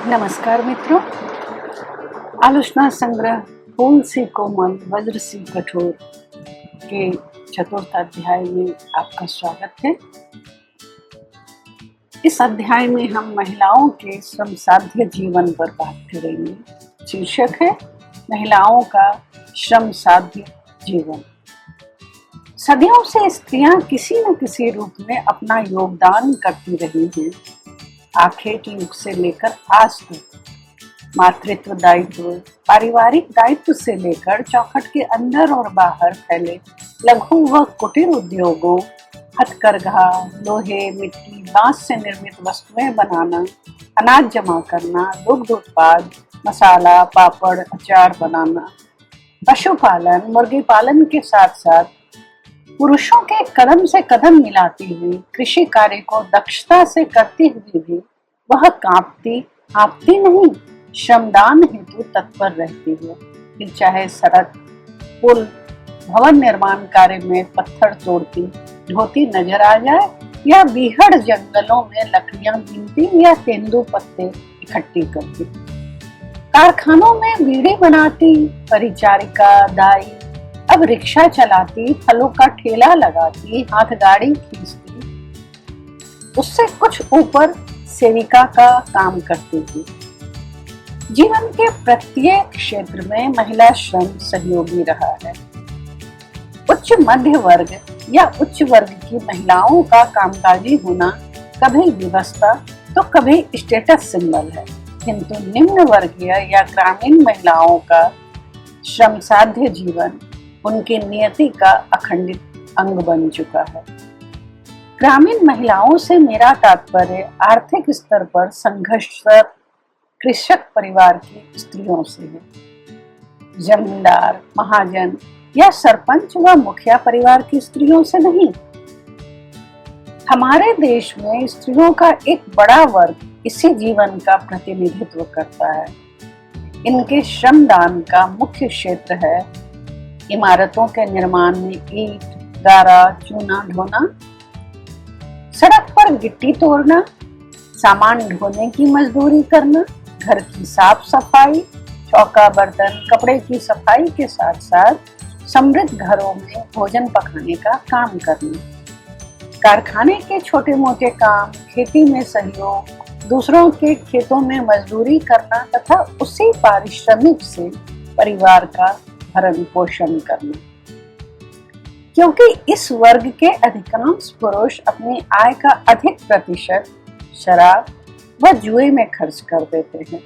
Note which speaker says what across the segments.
Speaker 1: नमस्कार मित्रों, आलोचना संग्रह फूल सी कोमल वज्र सी कठोर के चतुर्थ अध्याय में आपका स्वागत है। इस अध्याय में हम महिलाओं के श्रम साध्य जीवन पर बात करेंगे। शीर्षक है महिलाओं का श्रम साध्य जीवन। सदियों से स्त्रियां किसी न किसी रूप में अपना योगदान करती रही हैं। आखेट युग से लेकर आज तक मातृत्व दायित्व, पारिवारिक दायित्व से लेकर चौखट के अंदर और बाहर फैले लघु व कुटीर उद्योगों, हथकरघा, लोहे, मिट्टी, बांस से निर्मित वस्तुएं बनाना, अनाज जमा करना, दुग्ध उत्पाद, मसाला, पापड़, अचार बनाना, पशुपालन, मुर्गी पालन के साथ साथ पुरुषों के कदम से कदम मिलाती हुई कृषि कार्य को दक्षता से करती हुई भी वह कांपती नहीं, श्रमदान हेतु तत्पर रहती है। फिर चाहे सड़क, पुल, भवन निर्माण कार्य में पत्थर तोड़ती ढोती नजर आ जाए या बीहड़ जंगलों में लकड़ियां बीनती या तेंदू पत्ते इकट्ठी करती, कारखानों में बीड़ी बनाती, परिचारिका, दाई, अब रिक्शा चलाती, फलों का ठेला लगाती, हाथ गाड़ी खींचती, उससे कुछ ऊपर सेविका का काम करती थी। जीवन के प्रत्येक क्षेत्र में महिला श्रम सहयोगी रहा है। उच्च मध्य वर्ग या उच्च वर्ग की महिलाओं का कामकाजी होना कभी व्यवस्था तो कभी स्टेटस सिंबल है, किंतु निम्न वर्गीय या ग्रामीण महिलाओं का श्रम साध्य जीवन उनकी नियति का अखंडित अंग बन चुका है। ग्रामीण महिलाओं से मेरा तात्पर्य आर्थिक स्तर पर संघर्षरत कृषक परिवार की स्त्रियों से है। जमींदार, महाजन या सरपंच व मुखिया परिवार की स्त्रियों से नहीं। हमारे देश में स्त्रियों का एक बड़ा वर्ग इसी जीवन का प्रतिनिधित्व करता है। इनके श्रमदान का मुख्य क्षेत्र है इमारतों के निर्माण में ईंट, गारा, चूना ढोना, सड़क पर गिट्टी तोड़ना, सामान ढोने की मजदूरी करना, घर की साफ सफाई, चौका बर्तन, कपड़े की सफाई के साथ साथ समृद्ध घरों में भोजन पकाने का काम करना, कारखाने के छोटे मोटे काम, खेती में सहयोग, दूसरों के खेतों में मजदूरी करना तथा उसी पारिश्रमिक से परिवार का भरण पोषण करना। क्योंकि इस वर्ग के अधिकांश पुरुष अपनी आय का अधिक प्रतिशत शराब व जुए में खर्च कर देते हैं।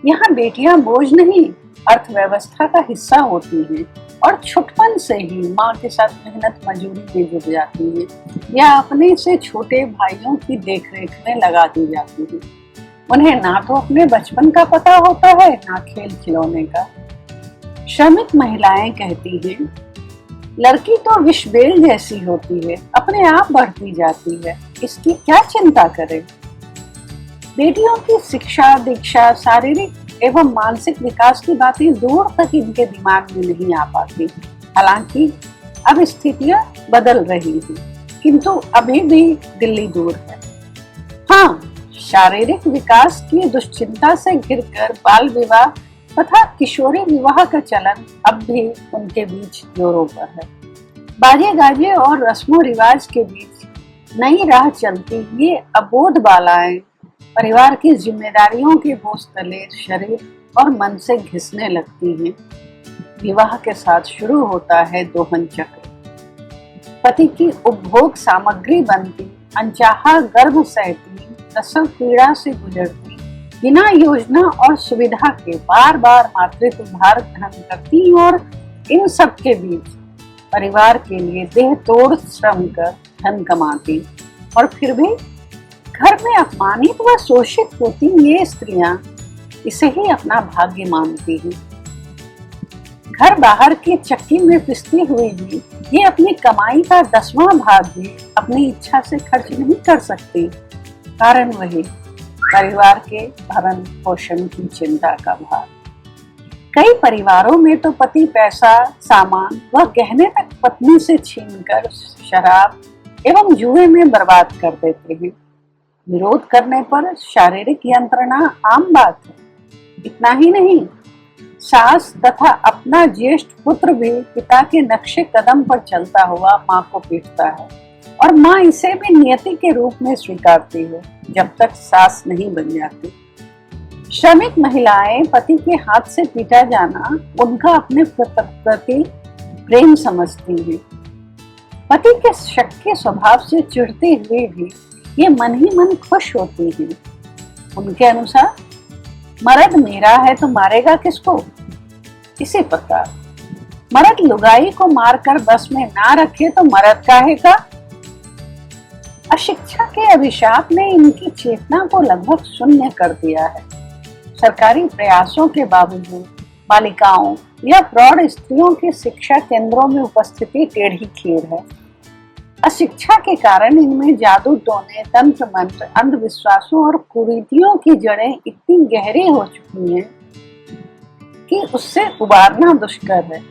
Speaker 1: यहाँ बेटियां बोझ नहीं, अर्थव्यवस्था का हिस्सा होती हैं और छुटपन से ही माँ के साथ मेहनत मजदूरी में जुट जाती हैं या अपने से छोटे भाइयों की देखरेख में लगा दी जाती हैं। उन्हें ना तो अपने बचपन का पता होता है, ना खेल खिलौने का। श्रमिक महिलाएं कहती हैं, लड़की तो विषबेल जैसी होती है, अपने आप बढ़ती जाती है, इसकी क्या चिंता करें। बेटियों की शिक्षा, दीक्षा, शारीरिक एवं मानसिक विकास की बातें दूर तक इनके दिमाग में नहीं आ पाती। हालांकि अब स्थितियां बदल रही हैं, किंतु अभी भी दिल्ली दूर है। हाँ, शारीरिक विकास की दुश्चिंता से घिरकर बाल विवाह तथा किशोरी विवाह का चलन अब भी उनके बीच जोरों पर है। बाजे गाजे और रस्मों रिवाज के बीच नई राह चलती ये अबोध बालाएं परिवार की जिम्मेदारियों के बोझ तले शरीर और मन से घिसने लगती हैं। विवाह के साथ शुरू होता है दोहन चक्र। पति की उपभोग सामग्री बनती, अनचाहा गर्भ सहती, प्रसव पीड़ा से गुजरती, बिना योजना और सुविधा के बार बार मातृत्व भार ग्रहण करती और इन सब के बीच परिवार के लिए देह तोड़ श्रम कर धन कमाती और फिर भी घर में अपमानित व शोषित होती ये स्त्रियां इसे ही अपना भाग्य मानती हैं। घर बाहर की चक्की में पिसती हुई भी ये अपनी कमाई का 10वां भाग भी अपनी इच्छा से खर्च नहीं कर सकती। कारण वही परिवार के भरण पोषण की चिंता का भार। कई परिवारों में तो पति पैसा, सामान व गहने तक पत्नी से छीनकर शराब एवं जुए में बर्बाद कर देते हैं। विरोध करने पर शारीरिक यंत्रणा आम बात है। इतना ही नहीं, सास तथा अपना ज्येष्ठ पुत्र भी पिता के नक्शे कदम पर चलता हुआ माँ को पीटता है और माँ इसे भी नियति के रूप में स्वीकारती है जब तक सास नहीं बन जाती। श्रमिक महिलाएं पति के हाथ से पीटा जाना उनका अपने प्रति प्रेम समझती हैं। पति के शक्की स्वभाव से चिढ़ते हुए भी ये मन ही मन खुश होती हैं। उनके अनुसार मर्द मेरा है तो मारेगा किसको। इसी प्रकार मर्द लुगाई को मारकर बस में ना रखे तो मर्द काहे का। अशिक्षा के अभिशाप ने इनकी चेतना को लगभग शून्य कर दिया है। सरकारी प्रयासों के बावजूद बालिकाओं या प्रौढ़ स्त्रियों की शिक्षा केंद्रों में उपस्थिति टेढ़ी खीर है। अशिक्षा के कारण इनमें जादू टोने, तंत्र मंत्र, अंधविश्वासों और कुरीतियों की जड़ें इतनी गहरी हो चुकी हैं कि उससे उबारना दुष्कर है।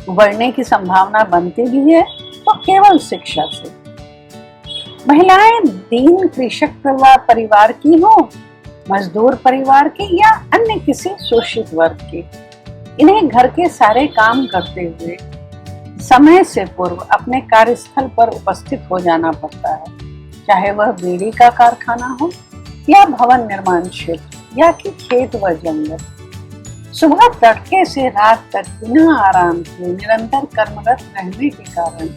Speaker 1: उबरने की संभावना बनती भी है तो केवल शिक्षा से। महिलाएं दीन कृषक परिवार की हो, मजदूर परिवार की या अन्य किसी शोषित वर्ग की, इन्हें घर के सारे काम करते हुए समय से पूर्व अपने कार्यस्थल पर उपस्थित हो जाना पड़ता है, चाहे वह बीड़ी का कारखाना हो या भवन निर्माण क्षेत्र या कि खेत व जंगल। सुबह तड़के से रात तक बिना आराम के निरंतर कर्मरत रहने के कारण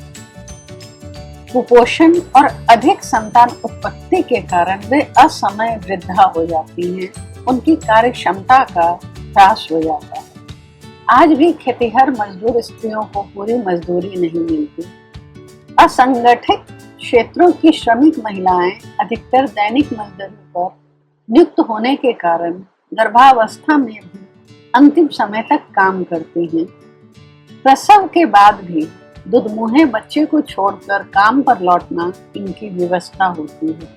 Speaker 1: कुपोषण और अधिक संतान उत्पत्ति के कारण वे असमय वृद्धा हो जाती हैं। उनकी कार्य क्षमता का ह्रास हो जाता है। आज भी खेतिहर मजदूर स्त्रियों को पूरी मजदूरी नहीं मिलती। असंगठित क्षेत्रों की श्रमिक महिलाएं अधिकतर दैनिक मजदूरी पर नियुक्त होने के कारण गर्भावस्था में भी अंतिम समय तक काम करती हैं। प्रसव के बाद भी दुधमुहे बच्चे को छोड़कर काम पर लौटना इनकी व्यवस्था होती है।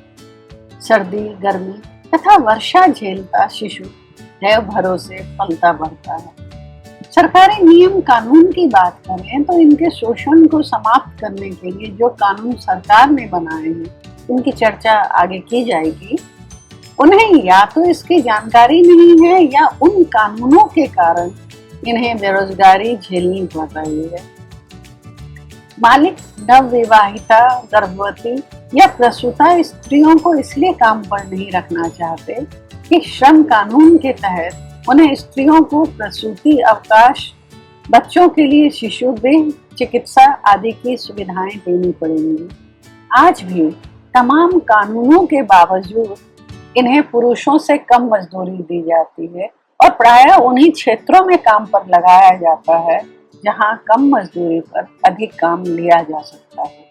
Speaker 1: सर्दी, गर्मी तथा वर्षा झेलता शिशु दैव भरोसे पलता बढ़ता है। सरकारी नियम कानून की बात करें तो इनके शोषण को समाप्त करने के लिए जो कानून सरकार ने बनाए हैं, इनकी चर्चा आगे की जाएगी। उन्हें या तो इसकी जानकारी नहीं है या उन कानूनों के कारण इन्हें बेरोजगारी झेलनी पड़ रही है। मालिक नवविवाहिता, गर्भवती या प्रसूता स्त्रियों को इसलिए काम पर नहीं रखना चाहते कि श्रम कानून के तहत उन्हें स्त्रियों को प्रसूति अवकाश, बच्चों के लिए शिशु गृह, चिकित्सा आदि की सुविधाएं देनी पड़ेंगी। आज भी तमाम कानूनों के बावजूद इन्हें पुरुषों से कम मजदूरी दी जाती है और प्रायः उन्हीं क्षेत्रों में काम पर लगाया जाता है जहां कम मजदूरी पर अधिक काम लिया जा सकता है।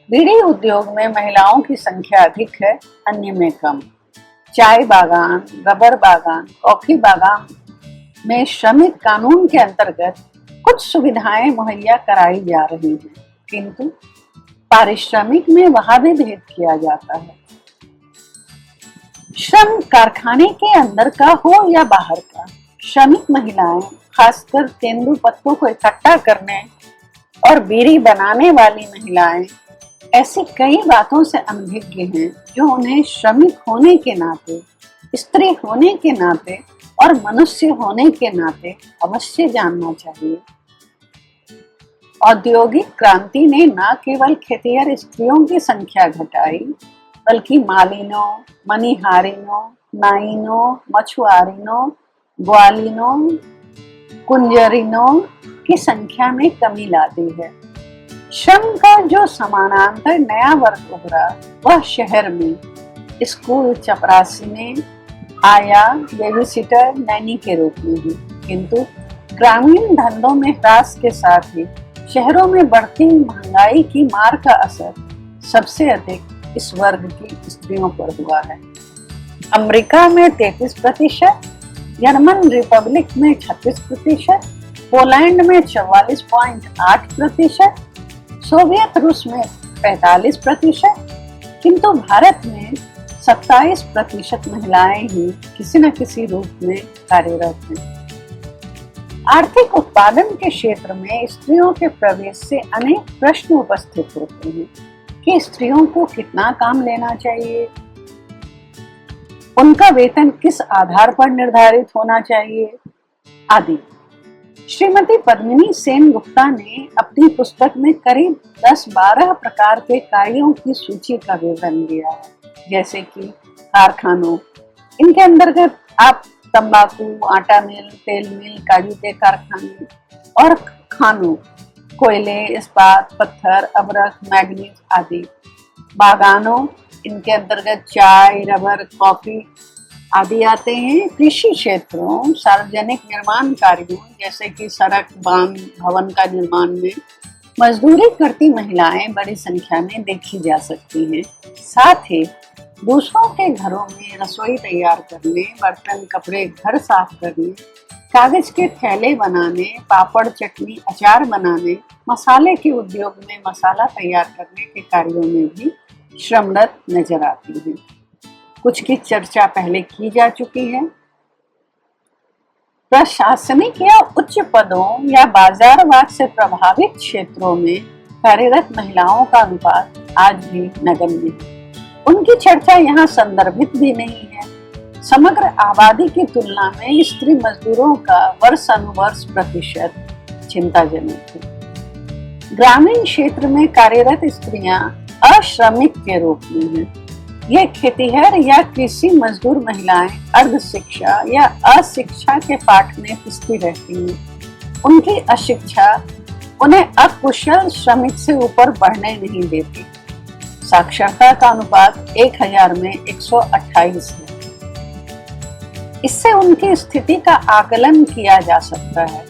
Speaker 1: बीड़ी उद्योग में महिलाओं की संख्या अधिक है, अन्य में कम। चाय बागान, रबर बागान, कॉफी बागान में श्रमिक कानून के अंतर्गत कुछ सुविधाएं मुहैया कराई जा रही हैं, किंतु पारिश्रमिक में वहां भी भेद किया जाता है। श्रम कारखाने के अंदर का हो या बाहर का, श्रमिक महिलाएं, खासकर तेंदू पत्तों को इकट्ठा करने और बीड़ी बनाने वाली महिलाएं ऐसी कई बातों से अनभिज्ञ हैं जो उन्हें श्रमिक होने के नाते, स्त्री होने के नाते और मनुष्य होने के नाते अवश्य जानना चाहिए। औद्योगिक क्रांति ने न केवल खेतिहर स्त्रियों की संख्या घटाई, बल्कि मालिनों, मनिहारिनों, नाइनों, मछुआरिनों, ग्वालिनों, कुंजरिनों की संख्या में कमी ला दी है। श्रम का जो समानांतर नया वर्ग उभरा वह शहर में स्कूल चपरासी में आया, बेबीसिटर, नैनी के रूप में ही, किंतु ग्रामीण धंधों में ह्रास के साथ ही शहरों में बढ़ती महंगाई की मार का असर सबसे अधिक इस वर्ग की स्त्रियों पर हुआ है। अमेरिका में 33%, जर्मन रिपब्लिक में 36%, पोलैंड में 44.8%, सोवियत रूस में 45%, किंतु भारत में 27% महिलाएं ही किसी न किसी रूप में कार्यरत हैं। आर्थिक उत्पादन के क्षेत्र में स्त्रियों के प्रवेश से अनेक प्रश्न उपस्थित होते हैं। कि स्त्रियों को कितना काम लेना चाहिए, उनका वेतन किस आधार पर निर्धारित होना चाहिए आदि। श्रीमती पद्मिनी सेन गुप्ता ने अपनी पुस्तक में करीब 10-12 प्रकार के कार्यों की सूची का विवरण दिया है, जैसे कि कारखानों, इनके अंतर्गत आप तंबाकू, आटा मिल, तेल मिल, काजू के कारखाने, और खानों, कोयले, इस्पात, पत्थर, अबरख, मैग्नीज आदि। बागानों, इनके अंतर्गत चाय, रबर, कॉफी आदि आते हैं। कृषि क्षेत्रों, सार्वजनिक निर्माण कार्यों जैसे कि सड़क, बांध, भवन का निर्माण में मजदूरी करती महिलाएं बड़ी संख्या में देखी जा सकती हैं। साथ ही दूसरों के घरों में रसोई तैयार करने, बर्तन, कपड़े, घर साफ करने, कागज के थैले बनाने, पापड़, चटनी, अचार बनाने, मसाले के उद्योग में मसाला तैयार करने के कार्यों में भी श्रमरत नजर आती है। कुछ की चर्चा पहले की जा चुकी है। प्रशासनिक या उच्च पदों या बाजारवाद से प्रभावित क्षेत्रों में कार्यरत महिलाओं का अनुपात आज भी नगण्य है। उनकी चर्चा यहाँ संदर्भित भी नहीं है। समग्र आबादी की तुलना में स्त्री मजदूरों का वर्षानुवर्ष प्रतिशत चिंताजनक है। ग्रामीण क्षेत्र में कार्यरत स्त्रियां अश्रमिक के रूप में हैं। ये खेतीहर या कृषि मजदूर महिलाएं अर्ध शिक्षा या अशिक्षा के पाठ में पिसती रहती हैं। उनकी अशिक्षा उन्हें अकुशल श्रमिक से ऊपर बढ़ने नहीं देती। साक्षरता का अनुपात 1000 में 128 है। इससे उनकी स्थिति का आकलन किया जा सकता है।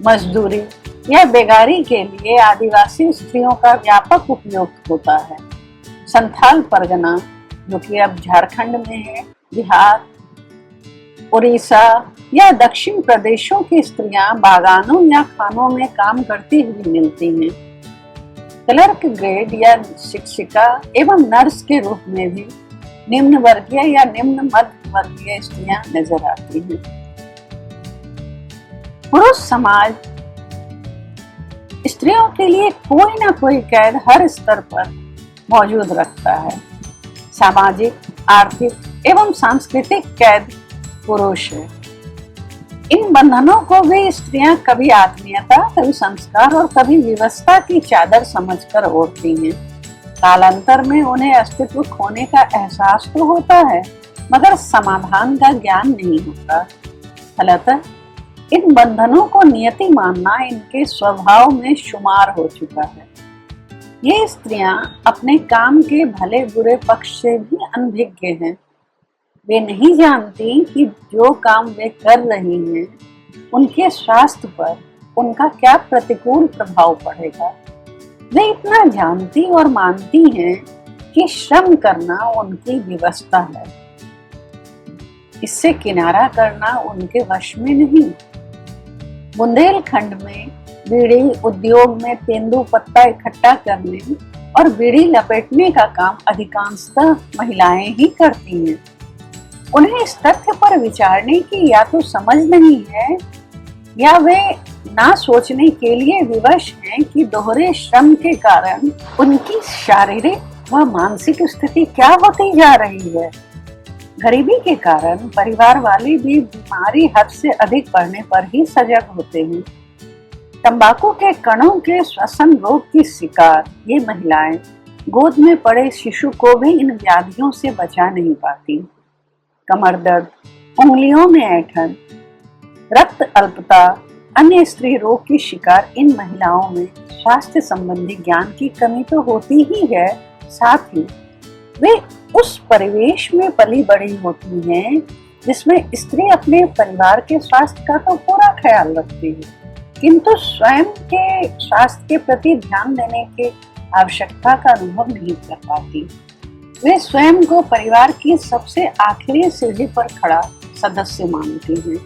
Speaker 1: मजदूरी या बेगारी के लिए आदिवासी स्त्रियों का व्यापक उपयोग होता है। संथाल परगना, जो कि अब झारखंड में है, बिहार, उड़ीसा या दक्षिण प्रदेशों की स्त्रियां बागानों या खानों में काम करती हुई मिलती हैं। क्लर्क ग्रेड या शिक्षिका एवं नर्स के रूप में भी निम्न वर्गीय या निम्न मध्य वर्गीय स्त्रियां नजर आती हैं। पुरुष समाज स्त्रियों के लिए कोई ना कोई कैद हर स्तर पर मौजूद रखता है। सामाजिक, आर्थिक एवं सांस्कृतिक कैद पुरुष है। इन बंधनों को भी स्त्रियां कभी आत्मीयता, कभी संस्कार और कभी विवशता की चादर समझकर ओढ़ती हैं। कालांतर में उन्हें अस्तित्व खोने का एहसास तो होता है, मगर समाधान का ज्ञान नहीं होता। फलतः इन बंधनों को नियति मानना इनके स्वभाव में शुमार हो चुका है। ये स्त्रियां अपने काम के भले बुरे पक्ष से भी अनभिज्ञ हैं। वे नहीं जानती कि जो काम वे कर रही हैं उनके स्वास्थ्य पर उनका क्या प्रतिकूल प्रभाव पड़ेगा। वे इतना जानती और मानती हैं कि श्रम करना उनकी विवशता है। इससे किनारा करना उनके वश में नहीं। बुंदेलखंड में बीड़ी उद्योग में तेंदू पत्ता इकट्ठा करने और बीड़ी लपेटने का काम अधिकांशतः महिलाएं ही करती हैं। उन्हें इस तथ्य पर विचारने की या तो समझ नहीं है या वे ना सोचने के लिए विवश हैं कि दोहरे श्रम के कारण उनकी शारीरिक व मानसिक स्थिति क्या होती जा रही है। गरीबी के कारण परिवार वाले भी बीमारी हद से अधिक बढ़ने पर ही सजग होते हैं। तंबाकू के कणों के श्वसन रोग की शिकार ये महिलाएं गोद में पड़े शिशु को भी इन व्याधियों से बचा नहीं पाती। कमर दर्द, उंगलियों में ऐंठन, रक्त अल्पता, अन्य स्त्री रोग की शिकार इन महिलाओं में स्वास्थ्य संबंधी ज्ञान की कमी तो होती ही है, साथ ही वे उस परिवेश में पली बड़ी होती हैं जिसमें स्त्री अपने परिवार के स्वास्थ्य का तो पूरा ख्याल रखती है, किंतु स्वयं के स्वास्थ्य के प्रति ध्यान देने की आवश्यकता का अनुभव नहीं कर पाती। वे स्वयं को परिवार की सबसे आखिरी सीढ़ी पर खड़ा सदस्य मानती हैं।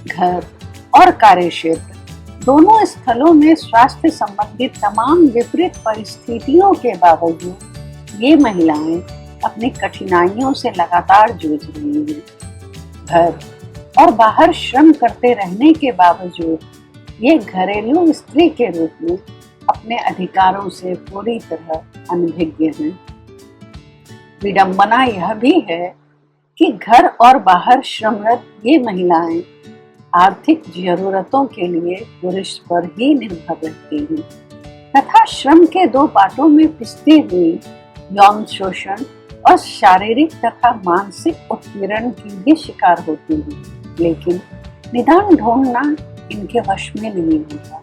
Speaker 1: घर और कार्यक्षेत्र दोनों स्थलों में स्वास्थ्य संबंधी तमाम विपरीत परिस्थितियों के बावजूद ये महिलाएं अपनी कठिनाइयों से लगातार जूझ रही हैं। घर और बाहर श्रम करते रहने के बावजूद ये घरेलू स्त्री के रूप में अपने अधिकारों से पूरी तरह अनभिज्ञ हैं। विडंबना यह भी है कि घर और बाहर श्रमरत ये महिलाएं आर्थिक जरूरतों के लिए पुरुष पर ही निर्भर रहती हैं तथा श्रम के दो पाटों में पिसती हुई यौन शोषण और शारीरिक तथा मानसिक उत्पीड़न की भी शिकार होती हैं, लेकिन निदान ढूंढना इनके वश में नहीं होता।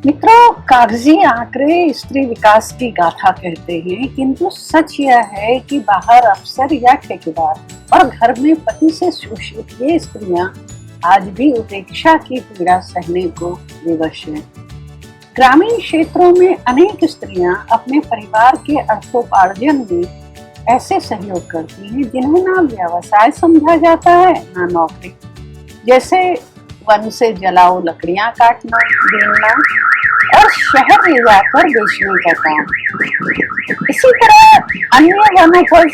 Speaker 1: मित्रों, कागजी आंकड़े स्त्री विकास की गाथा कहते हैं, किंतु सच यह है कि बाहर अफसर या ठेकेदार और घर में पति से शोषित ये स्त्रियां आज भी उपेक्षा की पीड़ा सहने को विवश हैं। ग्रामीण क्षेत्रों में अनेक स्त्रियां अपने परिवार के अर्थोपार्जन में ऐसे सहयोग करती हैं जिन्हें ना व्यवसाय समझा जाता है ना नौकरी, जैसे वन से जलाओ लकड़ियां काटना, बीनना और शहर ले जाकर बेचने का काम। इसी तरह अन्य वनोपज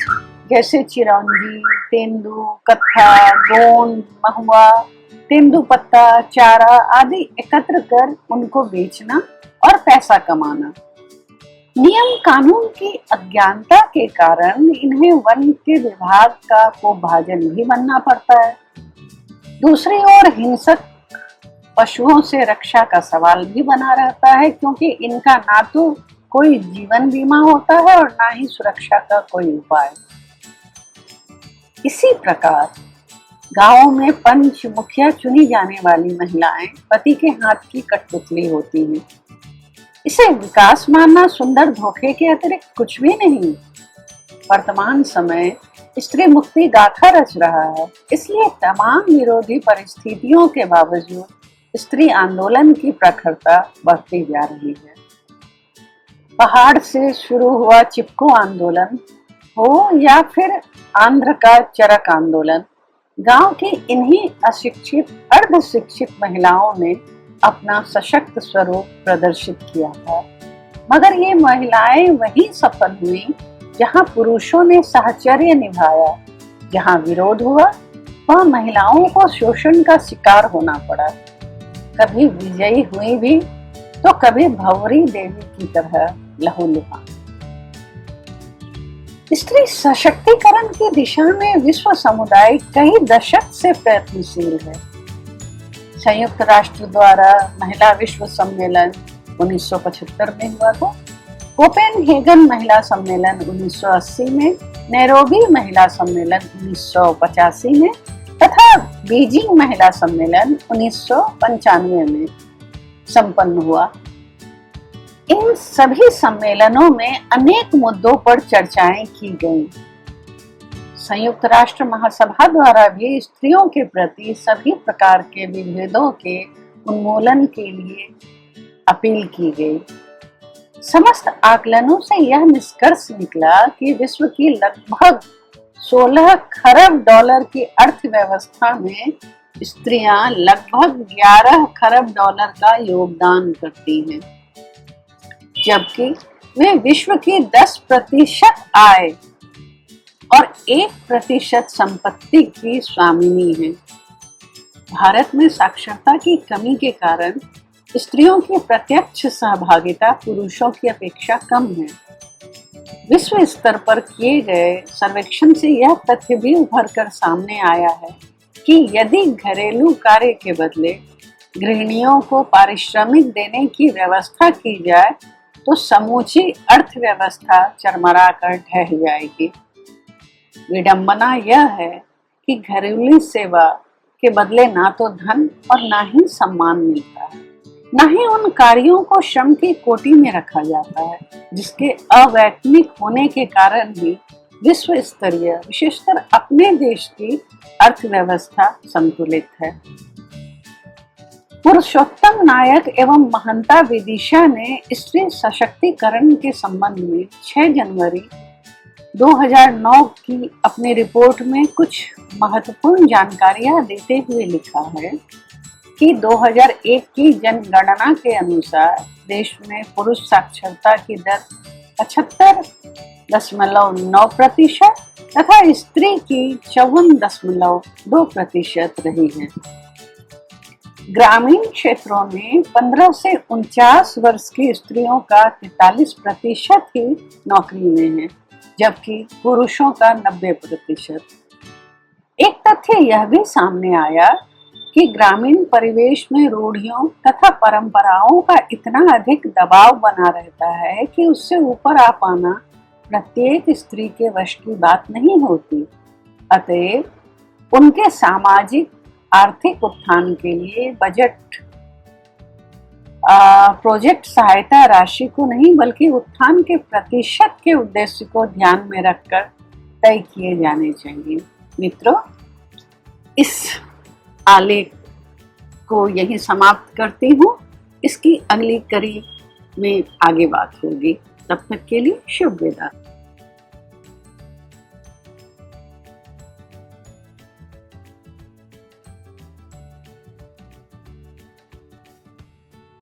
Speaker 1: जैसे चिरौंजी, तेंदू, कत्था, गोंद, महुआ, तेंदूपत्ता, चारा आदि एकत्र कर उनको बेचना और पैसा कमाना। नियम कानून की अज्ञानता के कारण इन्हें वन के विभाग का कोभाजन भी बनना पड़ता है। दूसरी ओर हिंसक पशुओं से रक्षा का सवाल भी बना रहता है, क्योंकि इनका ना तो कोई जीवन बीमा होता है और ना ही सुरक्षा का कोई उपाय। इसी प्रकार गांवों में पंच मुखिया चुनी जाने वाली महिलाएं पति के हाथ की कठपुतली होती हैं। इसे विकास मानना सुंदर धोखे के अतिरिक्त कुछ भी नहीं। वर्तमान समय स्त्री मुक्ति गाथा रच रहा है, इसलिए तमाम विरोधी परिस्थितियों के बावजूद स्त्री आंदोलन की प्रखरता बढ़ती जा रही है। पहाड़ से शुरू हुआ चिपको आंदोलन हो या फिर आंध्र का चरक आंदोलन, गांव की इन्हीं अशिक्षित अर्ध शिक्षित महिलाओं ने अपना सशक्त स्वरूप प्रदर्शित किया था। मगर ये महिलाएं वहीं सफल हुई जहां पुरुषों ने साहचर्य निभाया। जहां विरोध हुआ वहां महिलाओं को शोषण का शिकार होना पड़ा। कभी विजयी हुई भी तो कभी भंवरी देवी की तरह लहूलुहान। स्त्री सशक्तिकरण की दिशा में विश्व समुदाय कई दशक से प्रयत्नशील है। संयुक्त राष्ट्र द्वारा महिला विश्व सम्मेलन 1975 में हुआ था, कोपेनहेगन महिला सम्मेलन 1980 में, नैरोबी महिला सम्मेलन 1985 में तथा बीजिंग महिला सम्मेलन 1995 में संपन्न हुआ। इन सभी सम्मेलनों में अनेक मुद्दों पर चर्चाएं की गईं। संयुक्त राष्ट्र महासभा द्वारा भी स्त्रियों के प्रति सभी प्रकार के विभेदों के उन्मूलन के लिए अपील की गई। समस्त आकलनों से यह निष्कर्ष निकला कि विश्व की लगभग 16 खरब डॉलर की अर्थव्यवस्था में स्त्रियां लगभग 11 खरब डॉलर का योगदान करती हैं, जबकि वे विश्व की 10% आय और 1% संपत्ति की स्वामिनी हैं। भारत में साक्षरता की कमी के कारण स्त्रियों की प्रत्यक्ष सहभागिता पुरुषों की अपेक्षा कम है। विश्व स्तर पर किए गए सर्वेक्षण से यह तथ्य भी उभर कर सामने आया है कि यदि घरेलू कार्य के बदले गृहिणियों को पारिश्रमिक देने की व्यवस्था की जाए तो समूची अर्थव्यवस्था चरमरा कर ढह जाएगी। विडंबना यह है कि घरेलू सेवा के बदले ना तो धन और ना ही सम्मान मिलता है, ना ही उन कार्यों को श्रम की कोटि में रखा जाता है जिसके अवैतनिक होने के कारण ही विश्व स्तरीय विशेषकर अपने देश की अर्थव्यवस्था संतुलित है। पुरुषोत्तम नायक एवं महंता विदिशा ने स्त्री सशक्तिकरण के संबंध में 6 जनवरी 2009 की अपनी रिपोर्ट में कुछ महत्वपूर्ण जानकारियां देते हुए लिखा है कि 2001 की जनगणना के अनुसार देश में पुरुष साक्षरता की दर 75.9% तथा स्त्री की 54.2% रही है। ग्रामीण क्षेत्रों में 15 से 49 वर्ष की स्त्रियों का 43% ही नौकरी में है, जबकि पुरुषों का 90%। एक तथ्य यह भी सामने आया कि ग्रामीण परिवेश में रूढ़ियों तथा परंपराओं का इतना अधिक दबाव बना रहता है कि उससे ऊपर आ पाना प्रत्येक स्त्री के वश की बात नहीं होती। अतएव उनके सामाजिक आर्थिक उत्थान के लिए बजट प्रोजेक्ट सहायता राशि को नहीं बल्कि उत्थान के प्रतिशत के उद्देश्य को ध्यान में रखकर तय किए जाने चाहिए। मित्रों, इस आलेख को यही समाप्त करती हूँ। इसकी अगली कड़ी में आगे बात होगी। तब तक के लिए शुभ विदा।